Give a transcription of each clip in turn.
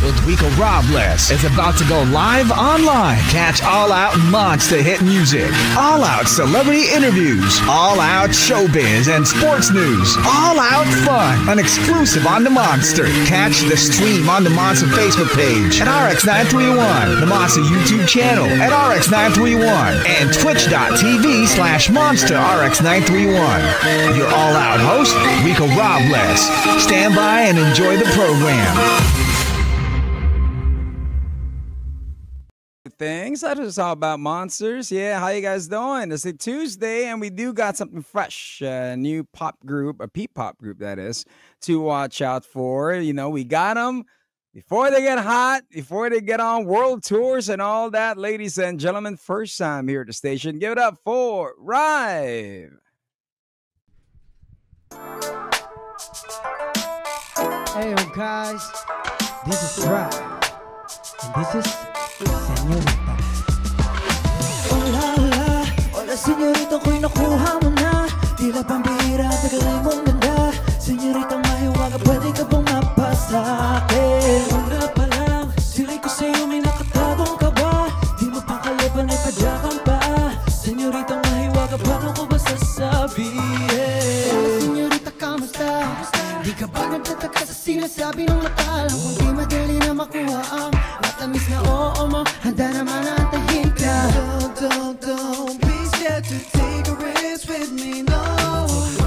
with Rico Robles is about to go live online. Catch All Out monster hit music, All Out celebrity interviews, All Out showbiz and sports news, All Out fun, and exclusive on the Monster. Catch the stream on the Monster Facebook page at RX931, the Monster YouTube channel at RX931, and twitch.tv/Monster RX931. Your All Out host, Rico Robles. Stand by and enjoy the program. Things that is all about monsters. Yeah, how you guys doing? It's a Tuesday, and we do got something fresh, a new pop group, a P-pop group that is, to watch out for. You know, we got them before they get hot, before they get on world tours and all that. Ladies and gentlemen, first time here at the station, give it up for Rive. Hey guys, this is Rive, and this is Señorita. Hola, hola, hola Señorita, ko'y nakuha mo na. Tila pambihira, tagalay mong ganda. Señorita, mahiwaga, pwede ka bang mapasa'kin? Una pa lang, sila'y ko sa'yo, may nakatagong ka ba? Di mo pa kalipan ay padyakan pa. Señorita, mahiwaga, paano ko ba sasabihin? Hola Señorita, kamusta? Di ka ba nagtataka sa sinasabi ng mata lang? Kung di madali na makuha ang matamis na oo mo, handa naman antahin ka. Don't be scared to take a risk with me, no.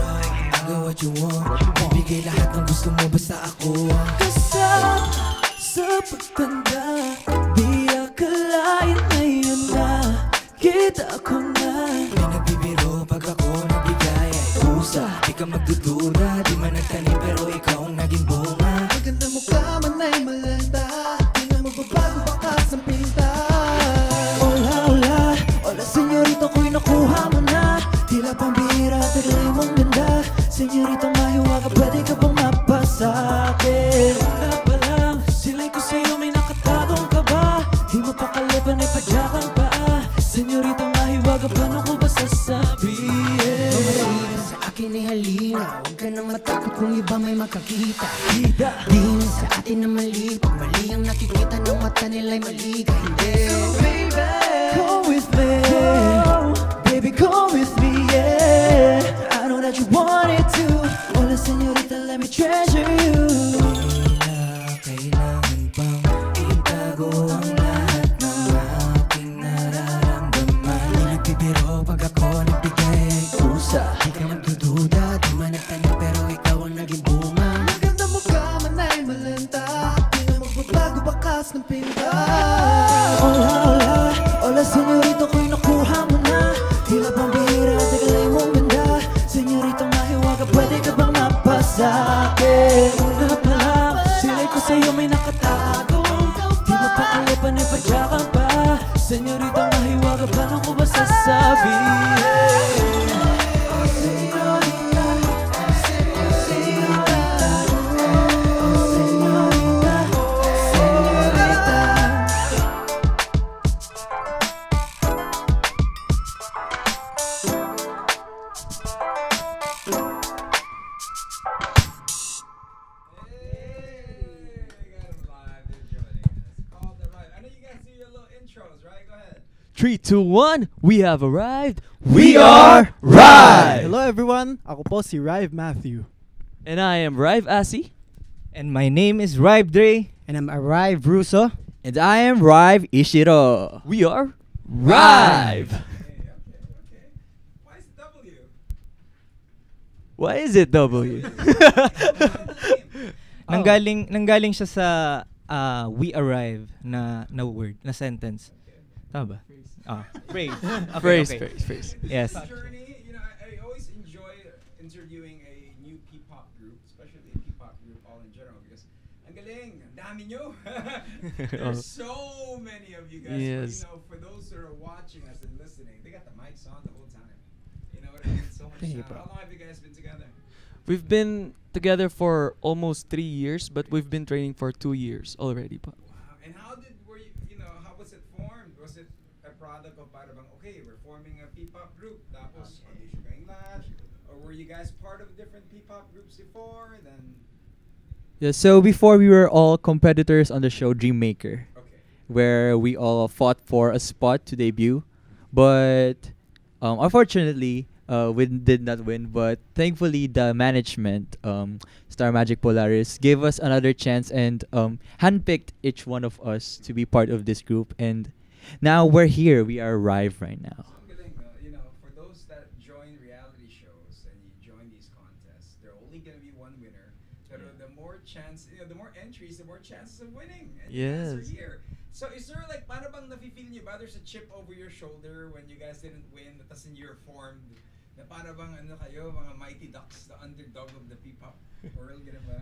I know what you want, bibigay lahat ng gusto mo basta ako ang kasama sa pagtanda. Di akalain ngayon na kita ko na. May nagbibiro pag ako nagbigay ay pusa. Di ka magdududa, di man nagtanim pero ikaw ang naging bunga. Maganda mo ka man ay malanda, di na magbabago bakas ang pinta. Hola, hola, hola Señorita, ko'y nakuha mo na. Tila pambihira, tagalay mong ganda. Señorita, mahiwaga, pwede ka bang mapasa'kin? Una pa lang, sila'y ko sa'yo, may nakatagong ka ba? Di mo pa kalipan ay padyakan pa. Señorita, mahiwaga, paano ko ba sasabihin? Mamalina sa akin ay halina, huwag ka nang matakot kung iba may makakita. Di na sa atin na mali, pag mali ang nakikita ng mata nila'y mali ka hindi. So baby, come with me, baby come with me, yeah. I know that you want it too. Hola señorita, let me treasure you. Kailangan bang itago ang lahat ng aking nararamdaman? Nagbibiro pag ako nagbigay ay kusa. Di ka magdududa, di man nagtanim pero ikaw ang naging bunga. Maganda mo ka man ay malanta, di na magbabago bakas ng pinta. Hola, hola, hola señorita, ko'y nakuha mo na. Tila pambihira, tagalay mong ganda. Señorita, mahiwaga, pwede ka bang mapasa'kin? Una pa lang, sila'y ko sa'yo may nakatago. Di mo pa kalipan ay padyakan pa. Señorita, mahiwaga, paano ko ba sasabihin? Three, two, one, we have arrived. We are Rive! Hello everyone, ako po si Rive Matthew. And I am Rive Asi. And my name is Rive Dre. And I'm Rive Russo. And I am Rive Ishiro. We are Rive! Okay. Why is it W? Why is it W? Nanggaling siya sa we arrive na word, na sentence. Tama ba? Phrase. Phrase. Yes. Journey, you know, I always enjoy interviewing a new P-pop group, especially a P-pop group all in general, because ang galing, ang dami nyo. There's so many of you guys. Yes. But, you know, for those who are watching us and listening, they got the mics on the whole time. You know what I mean? So much sound. How long have you guys been together? We've been together for almost 3 years, but we've been training for 2 years already. Wow. And how was it formed? Was it a product of parang, okay, we're forming a P-pop group, tapos audition kayong lahat? Or were you guys part of different P-pop groups before? Then Yeah, so before we were all competitors on the show Dream Maker, Okay. where we all fought for a spot to debut, but unfortunately, we did not win. But thankfully, the management, Star Magic Polaris, gave us another chance and handpicked each one of us to be part of this group. And now we're here. We are Rive right now. Ang galing, no? You know, for those that join reality shows and you join these contests, there are only gonna be one winner. Pero the more chance, the more entries, the more chances of winning. And you guys are Yes. here. So is there like, paano bang nafe-feel nyo ba? There's a chip over your shoulder when you guys didn't win, tas in you're formed. Na para bang ano kayo, mga Mighty Ducks, the underdog of the P-pop world, gano'n ba?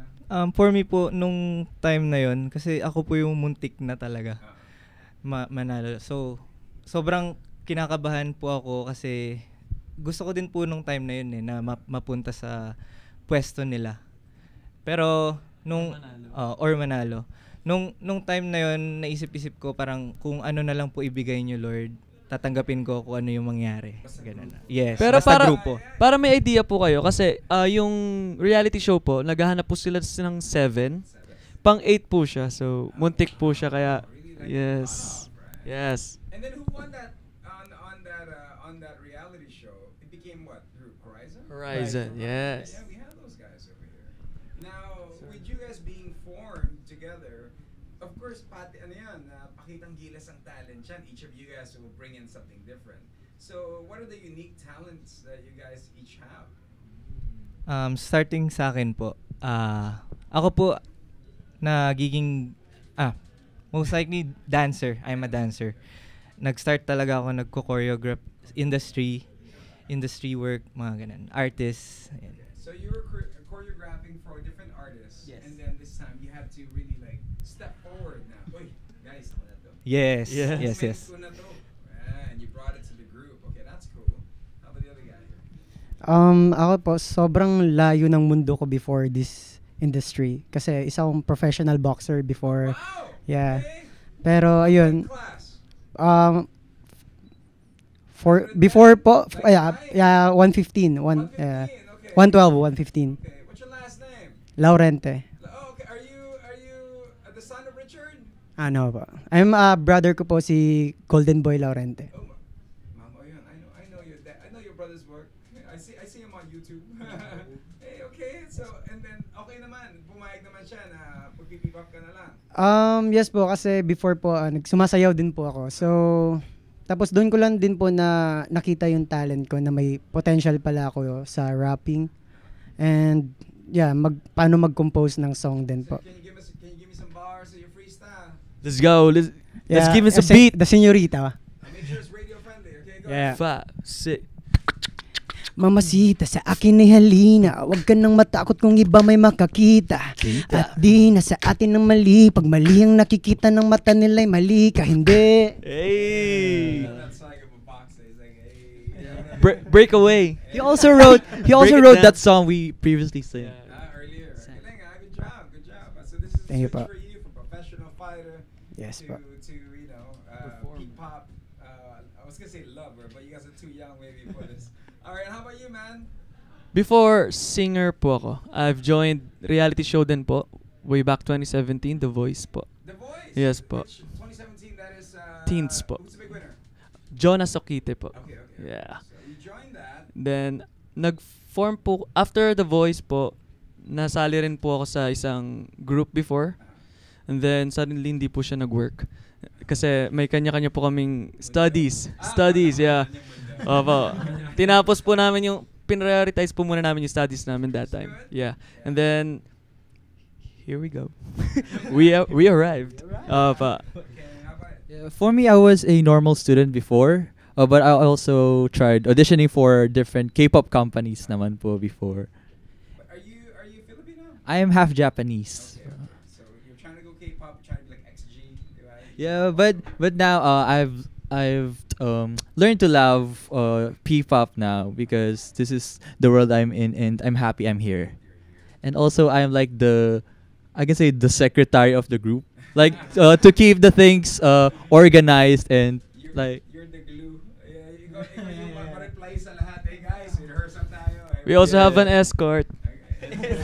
For me po, nung time na yon kasi ako po yung muntik na talaga manalo. So, sobrang kinakabahan po ako kasi gusto ko din po nung time na yun na mapunta sa pwesto nila. Pero, or manalo. Nung time na yun, naisip-isip ko parang kung ano na lang po ibigay nyo, Lord, tatanggapin ko kung ano yung mangyari. Ganun na. Yes, Pero basta para grupo. para may idea po kayo kasi yung reality show po, naghahanap po sila ng 7. Pang 8 po siya. So, muntik po siya kaya yes. Yes. And then who won that on that reality show? It became what group? Horizon. Horizon. Yes. Yeah, we have those guys over here. Now, with you guys being formed together, of course, ano yan, pakitang gilas ang talent yan. Each of you guys will bring in something different. So, what are the unique talents that you guys each have? Starting sa akin po, ako po nagiging most likely dancer. I'm a dancer. Nag-start talaga ako nagko-choreograph industry work, mga ganun. Artists. Ayan. So you were choreographing for different artists, Yes. and then this time you had to really like step forward now. Uy, guys, ako na to. Yes. Yes. Yes, yes. Ko na to. And you brought it to the group. Okay, that's cool. How about the other guy? Ako po, sobrang layo ng mundo ko before this industry. Kasi isa akong professional boxer before. Wow! Yeah. Okay. Pero ayun, Class. before po, Like 115, 115, okay. 112, 115. Okay, what's your last name? Laurente. Oh, okay. Are you the son of Richard? Ano po? I'm brother ko po si Golden Boy Laurente. Oh, mama, yun. I know your dad. I know your brother's work. I see him on YouTube. Hey, okay. So, and then okay naman. Pumayag naman siya na pagpipipop ka na lang. Yes po, kasi before po, nagsumasayaw din po ako. So, tapos doon ko lang din po na nakita yung talent ko na may potential pala ako sa rapping. And, yeah, paano mag-compose ng song din So, po. can you give me some bars of your freestyle? Let's go. Let's Yeah, give us a kasi beat. The Señorita. Make sure it's radio friendly. Okay, go Yeah. 5, 6. Mamasita sa akin ay halina, wag ka nang matakot kung iba may makakita. At di na sa atin ng mali, pag mali ang nakikita ng mata nila'y mali ka, hindi. Hey. That's like a boxer. He's like, hey. Break away. He also wrote Break it wrote down. that song we previously sang. Earlier. Galing, good job, good job. So this is the Thank you, switch pa. for you, from professional fighter Yes, to pa. you know, peak pop. I was gonna say lover, but you guys are too young maybe for this. All right, how about you, man? Before singer po ako, I've joined reality show din po. Way back 2017, The Voice po. The Voice. Yes, po. Which 2017, that is. Teens po. Who's the big winner? Jonas Okite po. Okay. Yeah. So you joined that. Then, nag-form po, after The Voice po, nasali rin po ako sa isang group before. And then, suddenly, hindi po siya nag-work. Kasi may kanya-kanya po kaming studies. Studies, yeah. Opo. Tinapos po namin yung, prioritize po muna namin yung studies namin that time. Yeah. And then, here we go. we arrived. Opo. Okay, how about it? Yeah, for me, I was a normal student before, but I also tried auditioning for different K-pop companies naman po before. But are you Filipino? I am half Japanese. Okay. So you're trying to go K-pop, trying to be like XG, right? Yeah, but now I've learned to love P-pop now because this is the world I'm in and I'm happy I'm here. And also I'm like I can say the secretary of the group, like to keep the things organized and like. You're the glue. Yeah, you ma-reply sa lahat. Hey guys, rehearsal tayo. We also have an escort. Okay.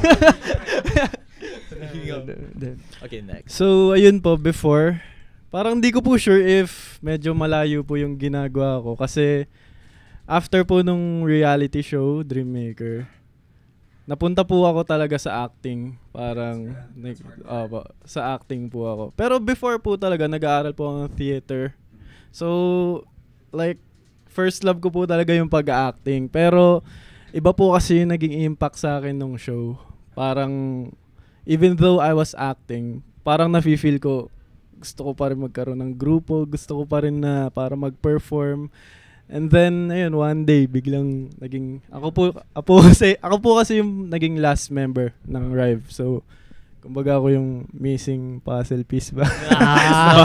Okay, next. So, ayun po, before, parang di ko po sure if medyo malayo po yung ginagawa ko. Kasi, after po nung reality show, Dreammaker, napunta po ako talaga sa acting. Parang, sa acting po ako. Pero before po talaga, nag-aaral po ako ng theater. So, like, first love ko po talaga yung pag-acting. Pero, iba po kasi yung naging impact sa akin nung show. Parang, even though I was acting, parang nafe-feel ko, gusto ko pa rin magkaroon ng grupo, gusto ko pa rin na para mag-perform. And then, ayun, one day, biglang naging, ako po kasi yung naging last member ng Rive. So, kumbaga ako yung missing puzzle piece ba?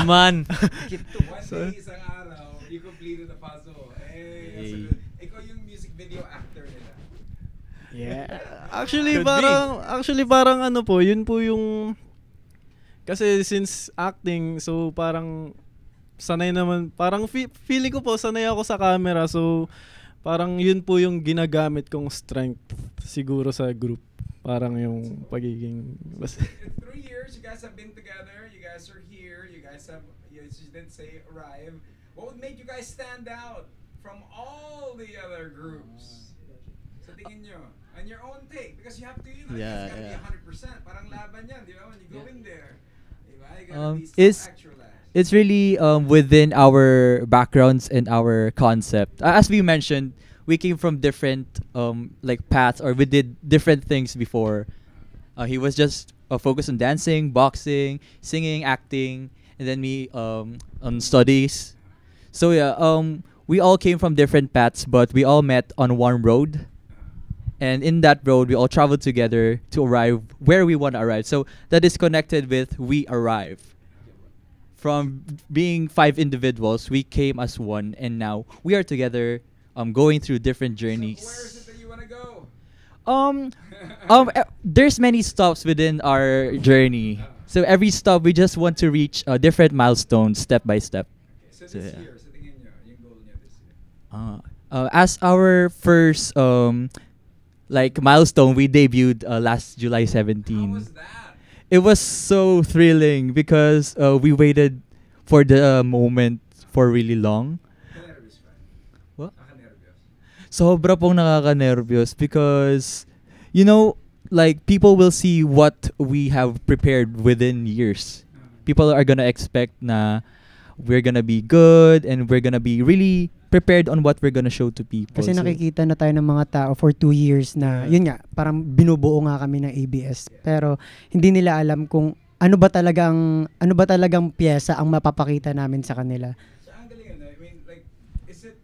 Naman. One day, isang araw, you completed the puzzle. Hey. Ikaw yung music video actor nila. Yeah. Actually parang ano po, yun po yung kasi since acting, so parang sanay naman, parang feeling ko po sanay ako sa camera, so parang yun po yung ginagamit kong strength siguro sa group. Parang yung pagiging In 3 years, you guys have been together, you guys are here, you did say arrive. What would make you guys stand out from all the other groups? Sa tingin nyo, on your own take, because you have to, it's gotta be 100%. Parang laban yan, di ba? When you go in there, di ba? You gotta be self-actualized. It's really within our backgrounds and our concept. As we mentioned, we came from different like paths, or we did different things before. He was just focused on dancing, boxing, singing, acting, and then me on studies. So yeah, we all came from different paths, but we all met on one road. And in that road, we all traveled together to arrive where we want to arrive. So that is connected with we arrive. From being 5 individuals, we came as one, and now we are together, going through different journeys. So where is it that you want to go? There's many stops within our journey. So every stop, we just want to reach different milestones, step by step. Okay, so this year, sa tingin nyo, yung goal nyo this year? As our first like milestone, we debuted last July 17. How was that? It was so thrilling because we waited for the moment for really long. Nervous ba? What? Nakanervyos. Sobra pong nakaka-nervyos because, like, people will see what we have prepared within years. People are gonna expect na we're gonna be good and we're gonna be really prepared on what we're gonna show to people. Kasi nakikita na tayo ng mga tao for 2 years na, yun nga, parang binubuo nga kami ng ABS. Pero hindi nila alam kung ano ba talagang pyesa ang mapapakita namin sa kanila. So ang galing I mean, like, is it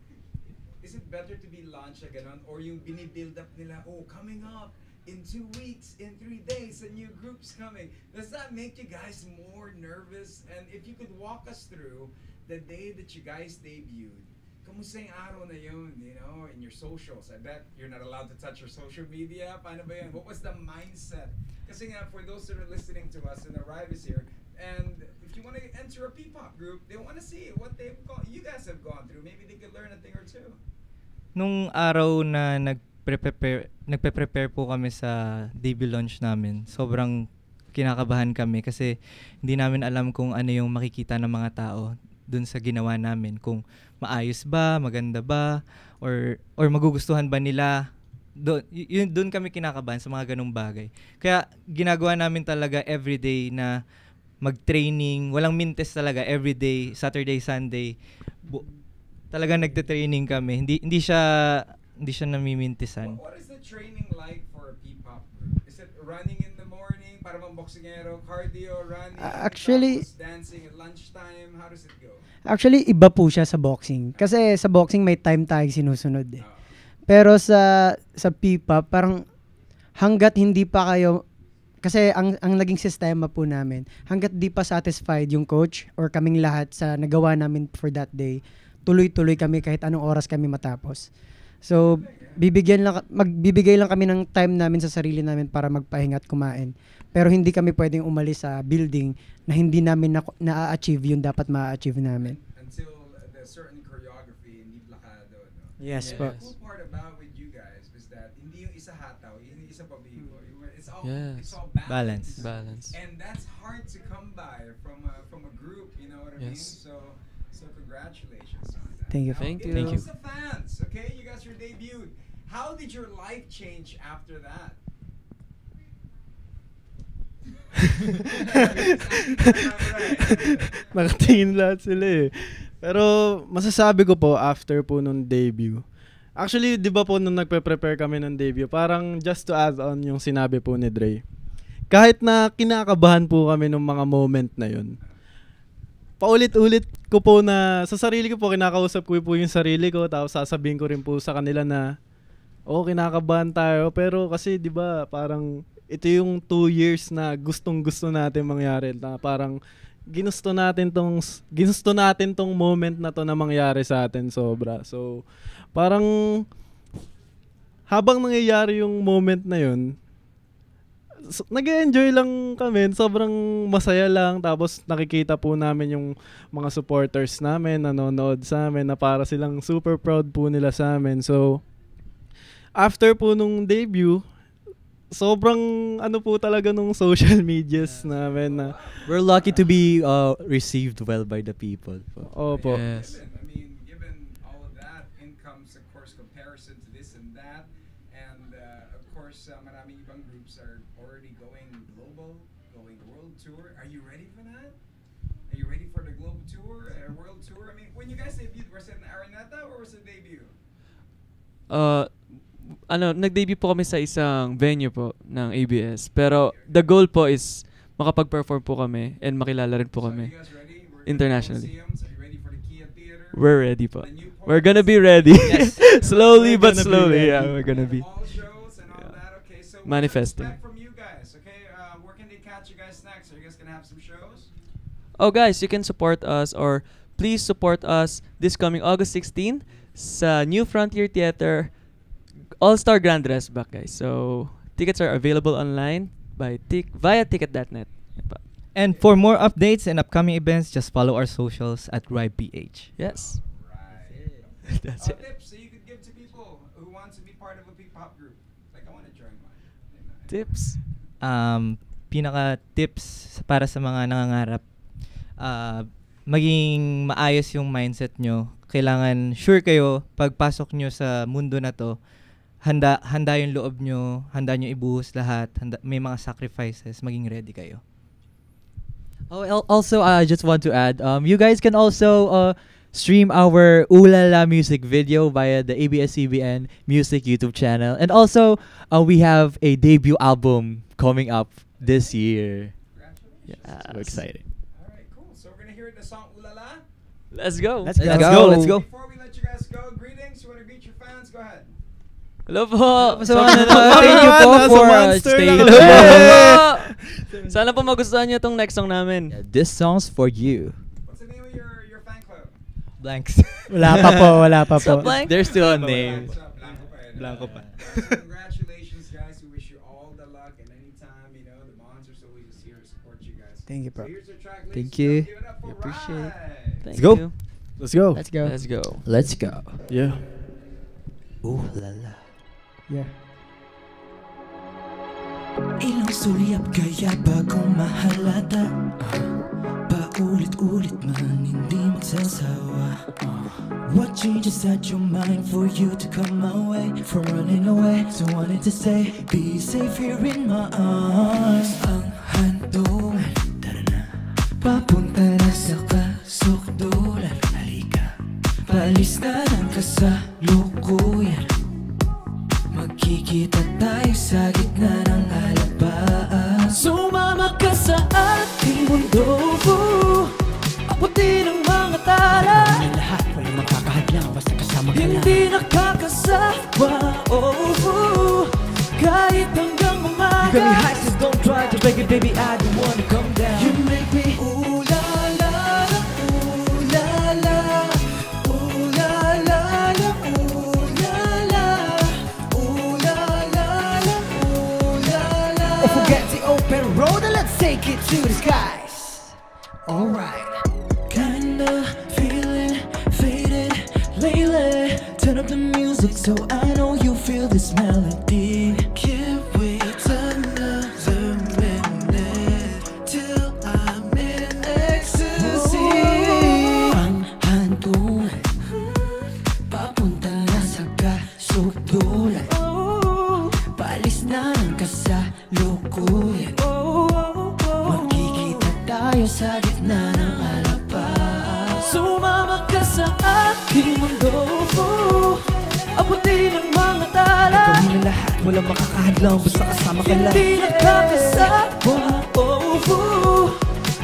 better to be launched na ganon, or yung binibuild up nila, coming up in 2 weeks, in 3 days, a new group's coming. Does that make you guys more nervous? And if you could walk us through the day that you guys debuted, kamusta yung araw na yun, in your socials? I bet you're not allowed to touch your social media. Paano ba yun? What was the mindset? Kasi nga, for those that are listening to us, and Arrive is here, and if you want to enter a P-pop group, they want to see what you guys have gone through. Maybe they could learn a thing or two. Nung araw na nagpe-prepare po kami sa debut launch namin, sobrang kinakabahan kami kasi hindi namin alam kung ano yung makikita ng mga tao dun sa ginawa namin, kung maayos ba, maganda ba, or magugustuhan ba nila. Doon kami kinakabahan sa mga ganung bagay. Kaya ginagawa namin talaga everyday na mag-training, walang mintes talaga, everyday, Saturday, Sunday. Talaga nagte-training kami. Hindi siya namimintisan. What is the training like for a P-pop group? Is it running in the morning para boxingero, cardio, running, Actually, dancing at lunchtime? How does it go? Actually, iba po siya sa boxing. Kasi sa boxing may time tayong sinusunod eh. Pero sa P-pop, parang hanggat hindi pa kayo, kasi ang naging sistema po namin, hanggat di pa satisfied yung coach or kaming lahat sa nagawa namin for that day, tuloy-tuloy kami kahit anong oras kami matapos. So, magbibigay lang kami ng time namin sa sarili namin para magpahinga at kumain. Pero hindi kami pwedeng umalis sa building na hindi namin na-achieve yung dapat ma-achieve namin. Until the certain choreography, hindi blakado, no? Yes po. The cool part about with you guys is that hindi yung isa hataw, yung isa pabigo. It's all it's Yes. all Balance. Balance. And that's hard to come by from a group, you know what I mean? Yes. So congratulations on that. Thank you. Now, Thank give you. it up to the fans, okay? You guys were debuted. How did your life change after that? Nakatingin lahat sila eh. Pero masasabi ko po after po nung debut. Actually, di ba po nung nagpe-prepare kami ng debut, parang just to add on yung sinabi po ni Dre. Kahit na kinakabahan po kami nung mga moment na yun, paulit-ulit ko po na, sa sarili ko po, kinakausap ko po yung sarili ko, tapos sasabihin ko rin po sa kanila na, kinakabahan tayo, pero kasi di ba parang ito yung 2 years na gustong-gusto natin mangyari, na parang ginusto natin tong moment na to na mangyari sa atin sobra. So, parang habang nangyayari yung moment na yun, nag-enjoy lang kami, sobrang masaya lang, tapos nakikita po namin yung mga supporters namin, nanonood sa amin, na para silang super proud po nila sa amin. So, after po nung debut, sobrang po talaga nung social medias namin na We're lucky to be received well by the people. opo. Yes. I mean, given all of that, incomes, of course, comparison to this and that, and of course, maraming ibang groups are already going global, going world tour. Are you ready for that? Are you ready for the global tour, world tour? I mean, when you guys debuted, was it in Araneta or was it debut? Nag-debut po kami sa isang venue po ng ABS. Pero the goal po is makapag-perform po kami and makilala rin po So, kami are you guys ready? We're internationally. Are you ready for the Kia Theater? We're ready po. The Newport? We're gonna be ready. Slowly We're but gonna be slowly. ready. Yeah, we're gonna be. All shows and all Yeah. that. Okay, so Manifesting. What to expect from you guys? Okay, where can they catch you guys next? Are you guys gonna have some shows? Oh guys, you can support us or please support us this coming August 16 sa New Frontier Theater All-Star Grand Dress Back, guys. So, tickets are available online via ticket.net. Yan pa. And for more updates and upcoming events, just follow our socials at RibePH. Yes. Right. That's it. Tips that you could give to people who want to be part of a big pop group. Like, I want to join one. Tips. Pinaka-tips para sa mga nangangarap, maging maayos yung mindset nyo. Kailangan sure kayo, pagpasok nyo sa mundo na to, handa yung loob nyo, handa nyo ibuhos lahat, may mga sacrifices, maging ready kayo. Also, I just want to add, you guys can also stream our Ulala music video via the ABS-CBN Music YouTube channel. And also, we have a debut album coming up this year. Congratulations. Yes. So exciting. All right, cool. So we're going to hear the song Ulala. Let's go. Let's go. Let's go. Before we let you guys go, greetings. You want to greet your fans? Go ahead. Hello po. Thank you po Nasa for Monster staying. lang. Hello po. Sana po magustuhan niyo tong next song namin. Yeah, this song's for you. What's the name of your fan club? Blanks. Wala pa So po. blank. There's still a name. Blanco pa eh. Blanco pa. So congratulations, guys. We wish you all the luck and anytime, the Monsters always is here to support you guys. Thank you, So bro. here's your track. Thank ladies and you. gentlemen. Give it up for We appreciate Rye. Thank go. you. Let's go. Let's go. Let's go. Let's go. Yeah. Ooh la la. Yeah. Ilang sulyap kaya bago mahalata Paulit-ulit man hindi magsasawa What changes at your mind for you to come my way From running away to wanting to stay Be safe here in my arms Ang handungan, tara na Papunta na sa kasukdulan Halika, paalis na ng kasalukuyan Magkikita tayo sa gitna ng alabaan Sumama ka sa ating mundo Abutin ang mga tala Ang lahat, walang makakahadlang basta kasama ka lang Hindi nakakasawa Kahit hanggang umaga You got me high, so don't try to break it, baby, I don't wanna come down You make me ooh la la, ooh la la, ooh la la la, ooh la la, ooh la la la, ooh la la. Oh, forget the open road and let's take it to the skies Alright Kinda feeling faded lately. Turn up the music so I know you feel this melody. Can't wait another tayo sa gitna ng alapas. Sumama ka sa aking mundo, abutin ang mga tala. Gawin ang lahat, walang makakahadlang, basta kasama ka lang. Hindi nakakasama,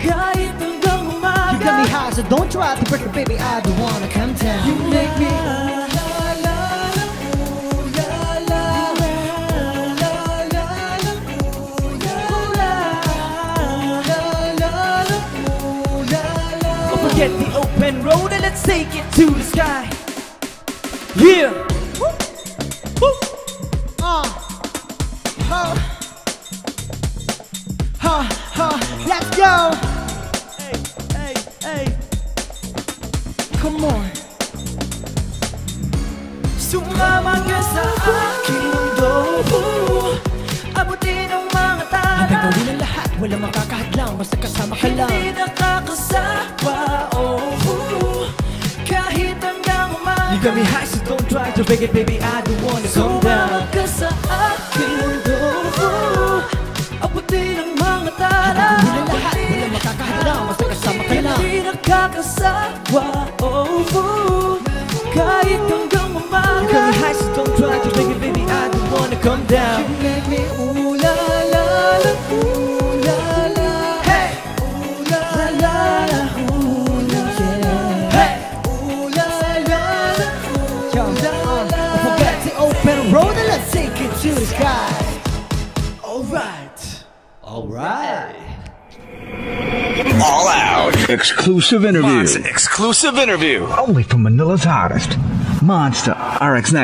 kahit hanggang umaga. You got me high, so don't try to break it, baby, I don't wanna come down. You make me Get the open road and let's take it to the sky. Yeah. Let's go. Hey. Come on. sumama ka sa aking mundo, abutin ang mga tala. Hanggang gawin ang lahat, walang makakahadlang, basta kasama ka lang. Hindi nakakasawa, kahit hanggang umaga. You got me high, so don't try to break it, baby, I don't wanna come down. Sumama ka sa aking mundo, abutin ang mga tala. Hanggang gawin ang lahat, walang makakahadlang, basta kasama ka lang. Hindi nakakasawa, kahit hanggang umaga. You got me high, so don't try to break it, baby, I don't wanna come down. You make me ooh la la la, ooh la la. Hey, ooh la la la, ooh la yeah. Hey, ooh la la la, ooh la la. Forget the open road and let's take it to the sky. Alright. All Out. Exclusive interview. Monster exclusive interview. Only from Manila's hottest. Monster RX-9.